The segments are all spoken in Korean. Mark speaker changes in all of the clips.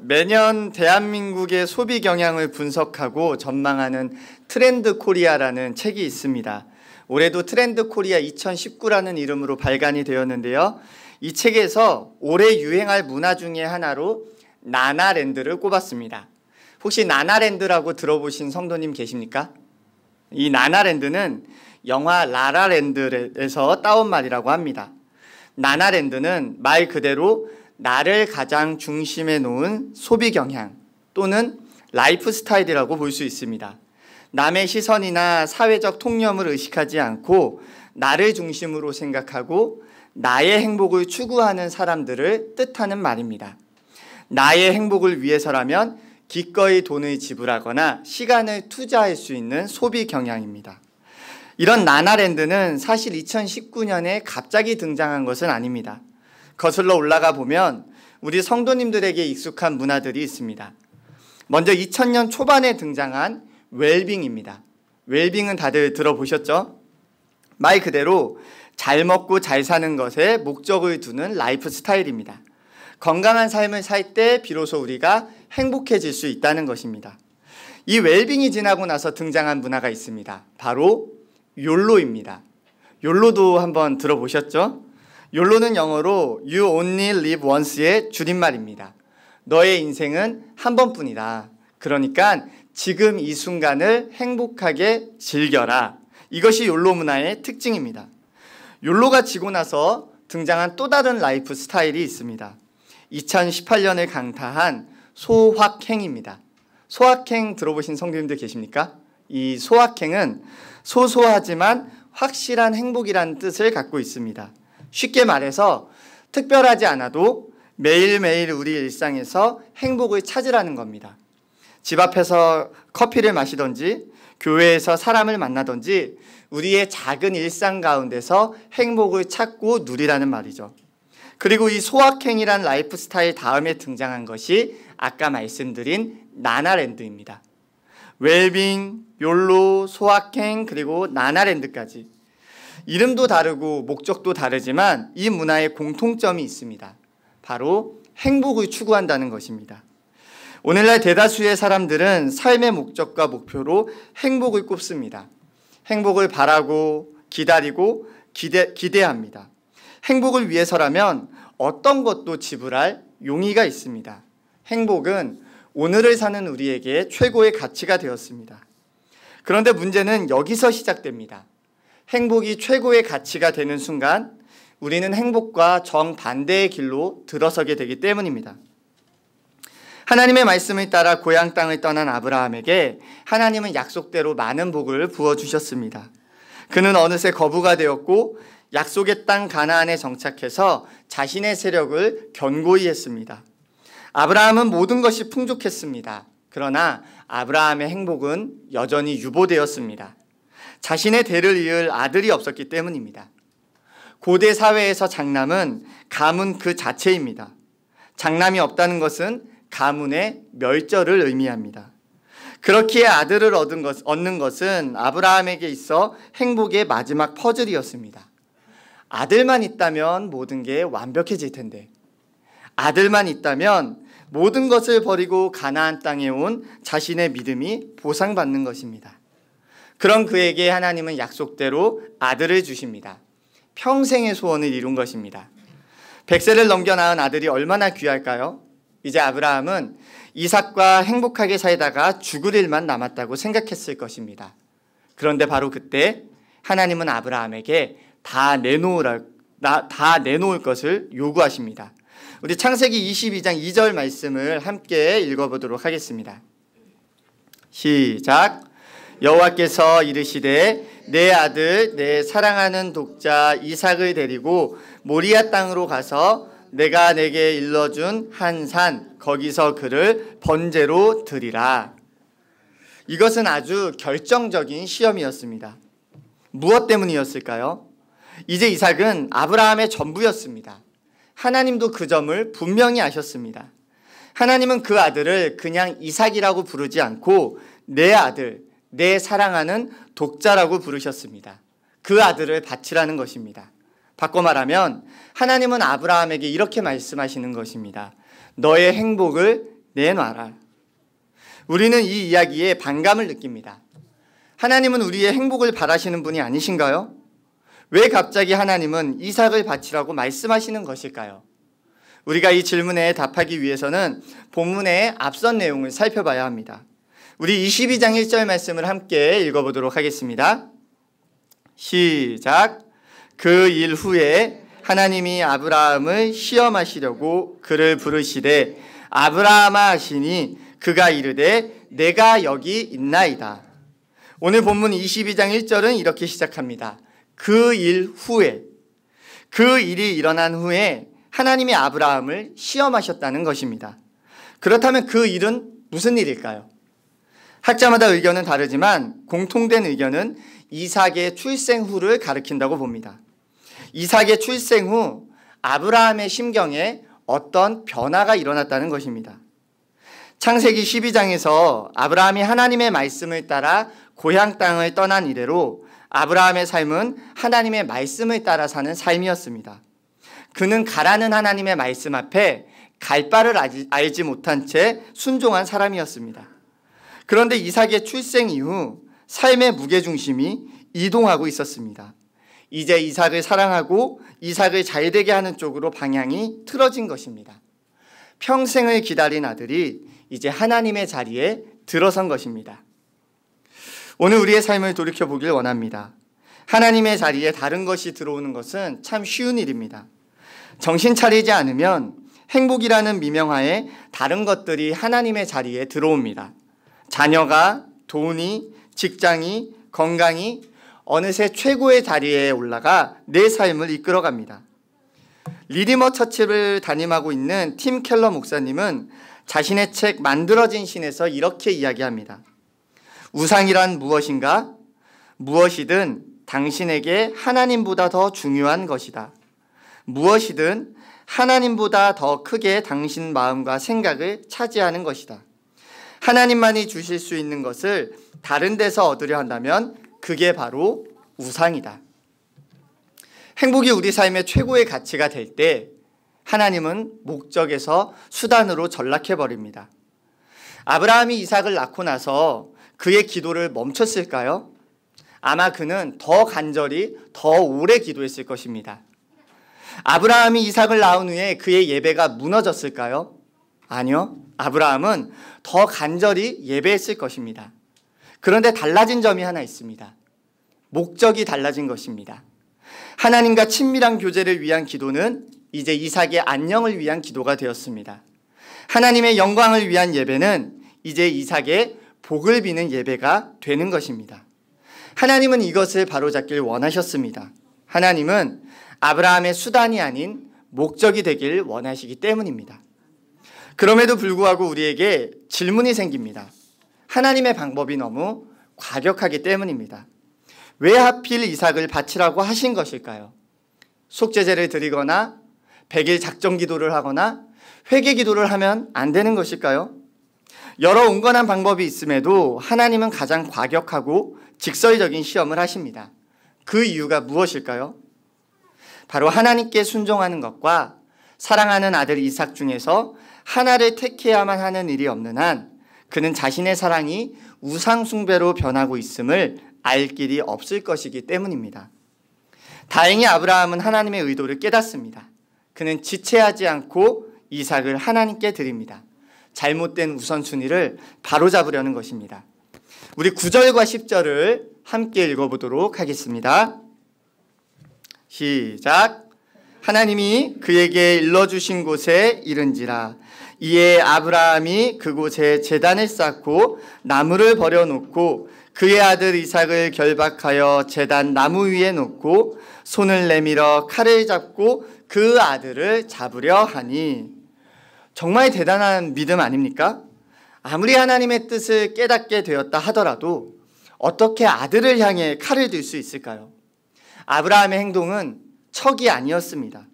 Speaker 1: 매년 대한민국의 소비 경향을 분석하고 전망하는 트렌드 코리아라는 책이 있습니다. 올해도 트렌드 코리아 2019라는 이름으로 발간이 되었는데요. 이 책에서 올해 유행할 문화 중에 하나로 나나랜드를 꼽았습니다. 혹시 나나랜드라고 들어보신 성도님 계십니까? 이 나나랜드는 영화 라라랜드에서 따온 말이라고 합니다. 나나랜드는 말 그대로 나를 가장 중심에 놓은 소비 경향 또는 라이프 스타일이라고 볼 수 있습니다. 남의 시선이나 사회적 통념을 의식하지 않고 나를 중심으로 생각하고 나의 행복을 추구하는 사람들을 뜻하는 말입니다. 나의 행복을 위해서라면 기꺼이 돈을 지불하거나 시간을 투자할 수 있는 소비 경향입니다. 이런 나나랜드는 사실 2019년에 갑자기 등장한 것은 아닙니다. 거슬러 올라가 보면 우리 성도님들에게 익숙한 문화들이 있습니다. 먼저 2000년 초반에 등장한 웰빙입니다. 웰빙은 다들 들어보셨죠? 말 그대로 잘 먹고 잘 사는 것에 목적을 두는 라이프 스타일입니다. 건강한 삶을 살 때 비로소 우리가 행복해질 수 있다는 것입니다. 이 웰빙이 지나고 나서 등장한 문화가 있습니다. 바로 욜로입니다. 욜로도 한번 들어보셨죠? 욜로는 영어로 You Only Live Once의 줄임말입니다. 너의 인생은 한 번뿐이다. 그러니까 지금 이 순간을 행복하게 즐겨라. 이것이 욜로 문화의 특징입니다. 욜로가 지고 나서 등장한 또 다른 라이프 스타일이 있습니다. 2018년을 강타한 소확행입니다. 소확행 들어보신 성도님들 계십니까? 이 소확행은 소소하지만 확실한 행복이라는 뜻을 갖고 있습니다. 쉽게 말해서 특별하지 않아도 매일매일 우리 일상에서 행복을 찾으라는 겁니다. 집 앞에서 커피를 마시던지 교회에서 사람을 만나던지 우리의 작은 일상 가운데서 행복을 찾고 누리라는 말이죠. 그리고 이 소확행이란 라이프 스타일 다음에 등장한 것이 아까 말씀드린 나나랜드입니다. 웰빙, 욜로, 소확행, 그리고 나나랜드까지. 이름도 다르고 목적도 다르지만 이 문화에 공통점이 있습니다. 바로 행복을 추구한다는 것입니다. 오늘날 대다수의 사람들은 삶의 목적과 목표로 행복을 꼽습니다. 행복을 바라고 기다리고 기대합니다. 행복을 위해서라면 어떤 것도 지불할 용의가 있습니다. 행복은 오늘을 사는 우리에게 최고의 가치가 되었습니다. 그런데 문제는 여기서 시작됩니다. 행복이 최고의 가치가 되는 순간 우리는 행복과 정반대의 길로 들어서게 되기 때문입니다. 하나님의 말씀을 따라 고향 땅을 떠난 아브라함에게 하나님은 약속대로 많은 복을 부어주셨습니다. 그는 어느새 거부가 되었고 약속의 땅 가나안에 정착해서 자신의 세력을 견고히 했습니다. 아브라함은 모든 것이 풍족했습니다. 그러나 아브라함의 행복은 여전히 유보되었습니다. 자신의 대를 이을 아들이 없었기 때문입니다. 고대 사회에서 장남은 가문 그 자체입니다. 장남이 없다는 것은 가문의 멸절을 의미합니다. 그렇기에 아들을 얻는 것은 아브라함에게 있어 행복의 마지막 퍼즐이었습니다. 아들만 있다면 모든 게 완벽해질 텐데, 아들만 있다면 모든 것을 버리고 가나안 땅에 온 자신의 믿음이 보상받는 것입니다. 그런 그에게 하나님은 약속대로 아들을 주십니다. 평생의 소원을 이룬 것입니다. 100세를 넘겨 낳은 아들이 얼마나 귀할까요? 이제 아브라함은 이삭과 행복하게 살다가 죽을 일만 남았다고 생각했을 것입니다. 그런데 바로 그때 하나님은 아브라함에게 다 내놓을 것을 요구하십니다. 우리 창세기 22장 2절 말씀을 함께 읽어보도록 하겠습니다. 시작. 여호와께서 이르시되 내 아들 내 사랑하는 독자 이삭을 데리고 모리아 땅으로 가서 내가 내게 일러준 한 산 거기서 그를 번제로 드리라. 이것은 아주 결정적인 시험이었습니다. 무엇 때문이었을까요? 이제 이삭은 아브라함의 전부였습니다. 하나님도 그 점을 분명히 아셨습니다. 하나님은 그 아들을 그냥 이삭이라고 부르지 않고 내 아들, 내 사랑하는 독자라고 부르셨습니다. 그 아들을 바치라는 것입니다. 바꿔 말하면 하나님은 아브라함에게 이렇게 말씀하시는 것입니다. 너의 행복을 내놔라. 우리는 이 이야기에 반감을 느낍니다. 하나님은 우리의 행복을 바라시는 분이 아니신가요? 왜 갑자기 하나님은 이삭을 바치라고 말씀하시는 것일까요? 우리가 이 질문에 답하기 위해서는 본문의 앞선 내용을 살펴봐야 합니다. 우리 22장 1절 말씀을 함께 읽어보도록 하겠습니다. 시작. 그 일 후에 하나님이 아브라함을 시험하시려고 그를 부르시되 아브라함아 하시니 그가 이르되 내가 여기 있나이다. 오늘 본문 22장 1절은 이렇게 시작합니다. 그 일 후에, 그 일이 일어난 후에 하나님이 아브라함을 시험하셨다는 것입니다. 그렇다면 그 일은 무슨 일일까요? 학자마다 의견은 다르지만 공통된 의견은 이삭의 출생 후를 가리킨다고 봅니다. 이삭의 출생 후 아브라함의 심경에 어떤 변화가 일어났다는 것입니다. 창세기 12장에서 아브라함이 하나님의 말씀을 따라 고향 땅을 떠난 이래로 아브라함의 삶은 하나님의 말씀을 따라 사는 삶이었습니다. 그는 가라는 하나님의 말씀 앞에 갈 바를 알지 못한 채 순종한 사람이었습니다. 그런데 이삭의 출생 이후 삶의 무게중심이 이동하고 있었습니다. 이제 이삭을 사랑하고 이삭을 잘되게 하는 쪽으로 방향이 틀어진 것입니다. 평생을 기다린 아들이 이제 하나님의 자리에 들어선 것입니다. 오늘 우리의 삶을 돌이켜보길 원합니다. 하나님의 자리에 다른 것이 들어오는 것은 참 쉬운 일입니다. 정신 차리지 않으면 행복이라는 미명하에 다른 것들이 하나님의 자리에 들어옵니다. 자녀가, 돈이, 직장이, 건강이 어느새 최고의 자리에 올라가 내 삶을 이끌어갑니다. 리디머 처치를 담임하고 있는 팀 켈러 목사님은 자신의 책 만들어진 신에서 이렇게 이야기합니다. 우상이란 무엇인가? 무엇이든 당신에게 하나님보다 더 중요한 것이다. 무엇이든 하나님보다 더 크게 당신 마음과 생각을 차지하는 것이다. 하나님만이 주실 수 있는 것을 다른 데서 얻으려 한다면 그게 바로 우상이다. 행복이 우리 삶의 최고의 가치가 될 때 하나님은 목적에서 수단으로 전락해버립니다. 아브라함이 이삭을 낳고 나서 그의 기도를 멈췄을까요? 아마 그는 더 간절히 더 오래 기도했을 것입니다. 아브라함이 이삭을 낳은 후에 그의 예배가 무너졌을까요? 아니요. 아브라함은 더 간절히 예배했을 것입니다. 그런데 달라진 점이 하나 있습니다. 목적이 달라진 것입니다. 하나님과 친밀한 교제를 위한 기도는 이제 이삭의 안녕을 위한 기도가 되었습니다. 하나님의 영광을 위한 예배는 이제 이삭의 복을 비는 예배가 되는 것입니다. 하나님은 이것을 바로잡길 원하셨습니다. 하나님은 아브라함의 수단이 아닌 목적이 되길 원하시기 때문입니다. 그럼에도 불구하고 우리에게 질문이 생깁니다. 하나님의 방법이 너무 과격하기 때문입니다. 왜 하필 이삭을 바치라고 하신 것일까요? 속죄제를 드리거나 100일 작정 기도를 하거나 회개 기도를 하면 안 되는 것일까요? 여러 온건한 방법이 있음에도 하나님은 가장 과격하고 직설적인 시험을 하십니다. 그 이유가 무엇일까요? 바로 하나님께 순종하는 것과 사랑하는 아들 이삭 중에서 하나를 택해야만 하는 일이 없는 한 그는 자신의 사랑이 우상 숭배로 변하고 있음을 알 길이 없을 것이기 때문입니다. 다행히 아브라함은 하나님의 의도를 깨닫습니다. 그는 지체하지 않고 이삭을 하나님께 드립니다. 잘못된 우선순위를 바로잡으려는 것입니다. 우리 9절과 10절을 함께 읽어보도록 하겠습니다. 시작. 하나님이 그에게 일러주신 곳에 이른지라. 이에 아브라함이 그곳에 제단을 쌓고 나무를 버려놓고 그의 아들 이삭을 결박하여 제단 나무 위에 놓고 손을 내밀어 칼을 잡고 그 아들을 잡으려 하니. 정말 대단한 믿음 아닙니까? 아무리 하나님의 뜻을 깨닫게 되었다 하더라도 어떻게 아들을 향해 칼을 들 수 있을까요? 아브라함의 행동은 척이 아니었습니다.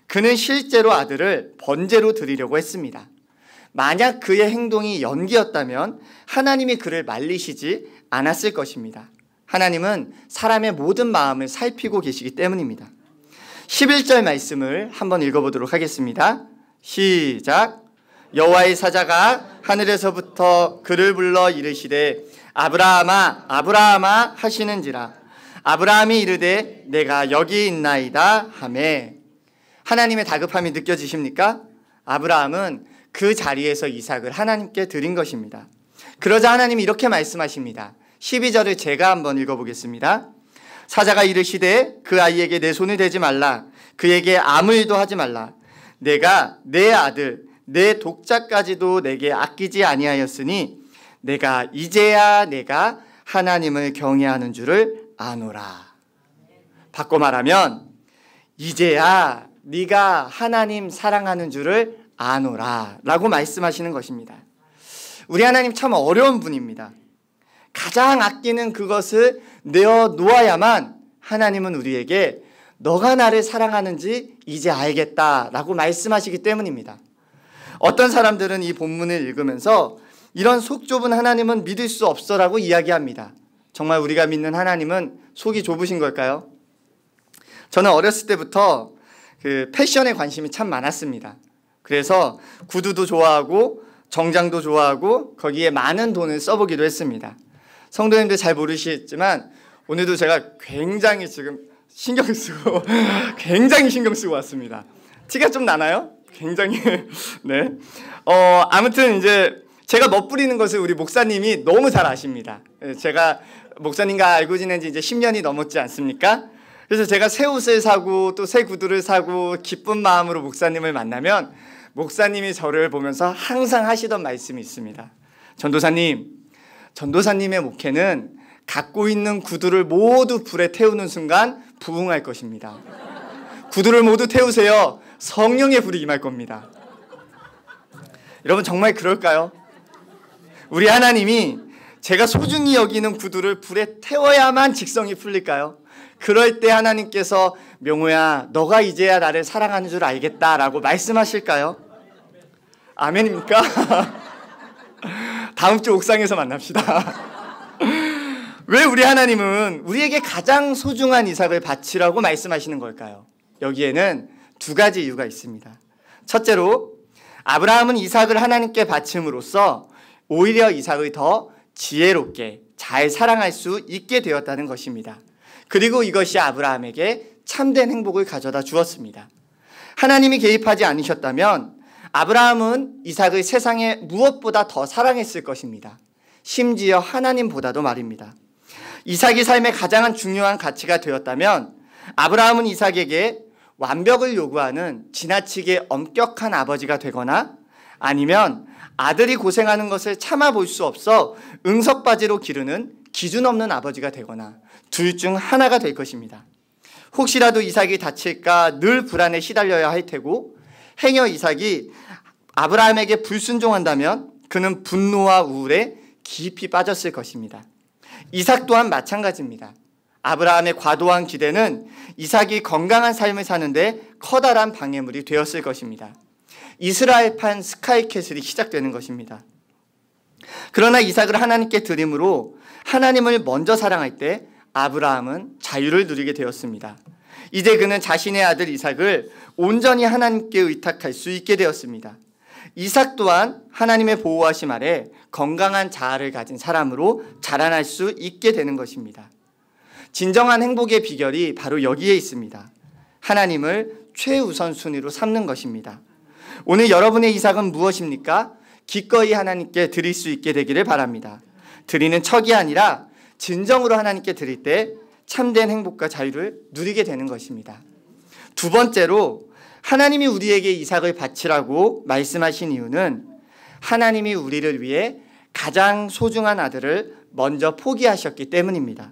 Speaker 1: 그는 실제로 아들을 번제로 드리려고 했습니다. 만약 그의 행동이 연기였다면 하나님이 그를 말리시지 않았을 것입니다. 하나님은 사람의 모든 마음을 살피고 계시기 때문입니다. 11절 말씀을 한번 읽어보도록 하겠습니다. 시작. 여호와의 사자가 하늘에서부터 그를 불러 이르시되 아브라함아 아브라함아 하시는지라. 아브라함이 이르되 내가 여기 있나이다 하매. 하나님의 다급함이 느껴지십니까? 아브라함은 그 자리에서 이삭을 하나님께 드린 것입니다. 그러자 하나님이 이렇게 말씀하십니다. 12절을 제가 한번 읽어보겠습니다. 사자가 이르시되 그 아이에게 내 손을 대지 말라. 그에게 아무 일도 하지 말라. 내가 내 아들 내 독자까지도 내게 아끼지 아니하였으니 내가 이제야 내가 하나님을 경외하는 줄을 아노라. 바꿔 말하면 이제야 네가 하나님 사랑하는 줄을 아노라 라고 말씀하시는 것입니다. 우리 하나님 참 어려운 분입니다. 가장 아끼는 그것을 내어놓아야만 하나님은 우리에게 너가 나를 사랑하는지 이제 알겠다라고 말씀하시기 때문입니다. 어떤 사람들은 이 본문을 읽으면서 이런 속 좁은 하나님은 믿을 수 없어라고 이야기합니다. 정말 우리가 믿는 하나님은 속이 좁으신 걸까요? 저는 어렸을 때부터 그 패션에 관심이 참 많았습니다. 그래서 구두도 좋아하고 정장도 좋아하고 거기에 많은 돈을 써보기도 했습니다. 성도님들 잘 모르시겠지만 오늘도 제가 굉장히 지금 굉장히 신경 쓰고 왔습니다. 티가 좀 나나요? 굉장히 네. 아무튼 이제 제가 멋부리는 것을 우리 목사님이 너무 잘 아십니다. 제가 목사님과 알고 지낸 지 이제 10년이 넘었지 않습니까? 그래서 제가 새 옷을 사고 또 새 구두를 사고 기쁜 마음으로 목사님을 만나면 목사님이 저를 보면서 항상 하시던 말씀이 있습니다. 전도사님의 목회는 갖고 있는 구두를 모두 불에 태우는 순간 부흥할 것입니다. 구두를 모두 태우세요. 성령의 불이 임할 겁니다. 여러분 정말 그럴까요? 우리 하나님이 제가 소중히 여기는 구두를 불에 태워야만 직성이 풀릴까요? 그럴 때 하나님께서 명호야 너가 이제야 나를 사랑하는 줄 알겠다라고 말씀하실까요? 아멘입니까? 다음 주 옥상에서 만납시다. 왜 우리 하나님은 우리에게 가장 소중한 이삭을 바치라고 말씀하시는 걸까요? 여기에는 두 가지 이유가 있습니다. 첫째로 아브라함은 이삭을 하나님께 바침으로써 오히려 이삭을 더 지혜롭게 잘 사랑할 수 있게 되었다는 것입니다. 그리고 이것이 아브라함에게 참된 행복을 가져다 주었습니다. 하나님이 개입하지 않으셨다면 아브라함은 이삭을 세상에 무엇보다 더 사랑했을 것입니다. 심지어 하나님보다도 말입니다. 이삭이 삶의 가장 중요한 가치가 되었다면 아브라함은 이삭에게 완벽을 요구하는 지나치게 엄격한 아버지가 되거나 아니면 아들이 고생하는 것을 참아볼 수 없어 응석바지로 기르는 기준 없는 아버지가 되거나 둘 중 하나가 될 것입니다. 혹시라도 이삭이 다칠까 늘 불안에 시달려야 할 테고 행여 이삭이 아브라함에게 불순종한다면 그는 분노와 우울에 깊이 빠졌을 것입니다. 이삭 또한 마찬가지입니다. 아브라함의 과도한 기대는 이삭이 건강한 삶을 사는데 커다란 방해물이 되었을 것입니다. 이스라엘판 스카이캐슬이 시작되는 것입니다. 그러나 이삭을 하나님께 드림으로 하나님을 먼저 사랑할 때 아브라함은 자유를 누리게 되었습니다. 이제 그는 자신의 아들 이삭을 온전히 하나님께 의탁할 수 있게 되었습니다. 이삭 또한 하나님의 보호하심 아래 건강한 자아를 가진 사람으로 자라날 수 있게 되는 것입니다. 진정한 행복의 비결이 바로 여기에 있습니다. 하나님을 최우선 순위로 삼는 것입니다. 오늘 여러분의 이삭은 무엇입니까? 기꺼이 하나님께 드릴 수 있게 되기를 바랍니다. 드리는 척이 아니라 진정으로 하나님께 드릴 때 참된 행복과 자유를 누리게 되는 것입니다. 두 번째로 하나님이 우리에게 이삭을 바치라고 말씀하신 이유는 하나님이 우리를 위해 가장 소중한 아들을 먼저 포기하셨기 때문입니다.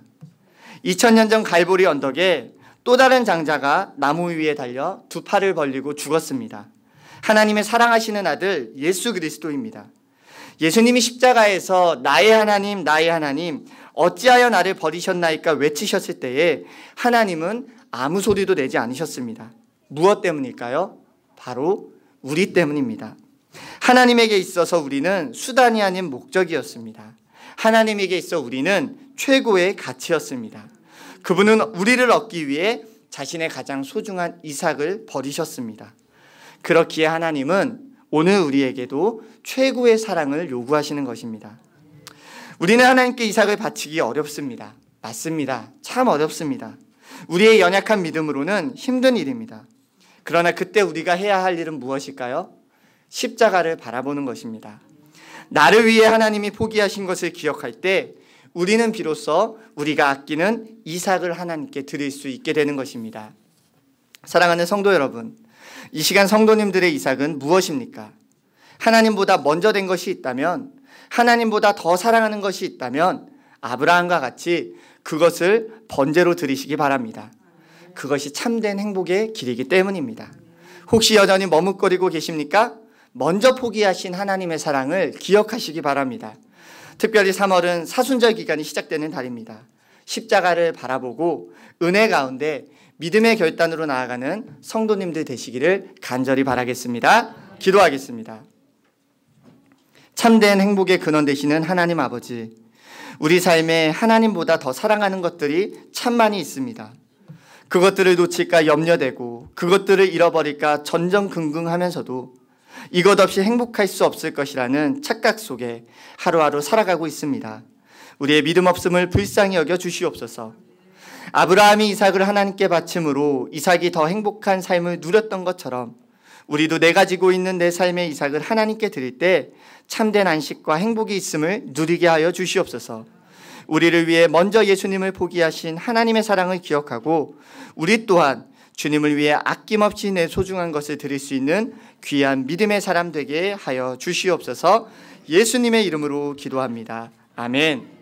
Speaker 1: 2000년 전 갈보리 언덕에 또 다른 장자가 나무 위에 달려 두 팔을 벌리고 죽었습니다. 하나님의 사랑하시는 아들 예수 그리스도입니다. 예수님이 십자가에서 나의 하나님 나의 하나님 어찌하여 나를 버리셨나이까 외치셨을 때에 하나님은 아무 소리도 내지 않으셨습니다. 무엇 때문일까요? 바로 우리 때문입니다. 하나님에게 있어서 우리는 수단이 아닌 목적이었습니다. 하나님에게 있어 우리는 최고의 가치였습니다. 그분은 우리를 얻기 위해 자신의 가장 소중한 이삭을 버리셨습니다. 그렇기에 하나님은 오늘 우리에게도 최고의 사랑을 요구하시는 것입니다. 우리는 하나님께 이삭을 바치기 어렵습니다. 맞습니다. 참 어렵습니다. 우리의 연약한 믿음으로는 힘든 일입니다. 그러나 그때 우리가 해야 할 일은 무엇일까요? 십자가를 바라보는 것입니다. 나를 위해 하나님이 포기하신 것을 기억할 때 우리는 비로소 우리가 아끼는 이삭을 하나님께 드릴 수 있게 되는 것입니다. 사랑하는 성도 여러분, 이 시간 성도님들의 이삭은 무엇입니까? 하나님보다 먼저 된 것이 있다면, 하나님보다 더 사랑하는 것이 있다면 아브라함과 같이 그것을 번제로 드리시기 바랍니다. 그것이 참된 행복의 길이기 때문입니다. 혹시 여전히 머뭇거리고 계십니까? 먼저 포기하신 하나님의 사랑을 기억하시기 바랍니다. 특별히 3월은 사순절 기간이 시작되는 달입니다. 십자가를 바라보고 은혜 가운데 믿음의 결단으로 나아가는 성도님들 되시기를 간절히 바라겠습니다. 기도하겠습니다. 참된 행복의 근원 되시는 하나님 아버지, 우리 삶에 하나님보다 더 사랑하는 것들이 참 많이 있습니다. 그것들을 놓칠까 염려되고 그것들을 잃어버릴까 전전긍긍하면서도 이것 없이 행복할 수 없을 것이라는 착각 속에 하루하루 살아가고 있습니다. 우리의 믿음 없음을 불쌍히 여겨 주시옵소서. 아브라함이 이삭을 하나님께 바침으로 이삭이 더 행복한 삶을 누렸던 것처럼 우리도 내가 지고 있는 내 삶의 이삭을 하나님께 드릴 때 참된 안식과 행복이 있음을 누리게 하여 주시옵소서. 우리를 위해 먼저 예수님을 포기하신 하나님의 사랑을 기억하고 우리 또한 주님을 위해 아낌없이 내 소중한 것을 드릴 수 있는 귀한 믿음의 사람 되게 하여 주시옵소서. 예수님의 이름으로 기도합니다. 아멘.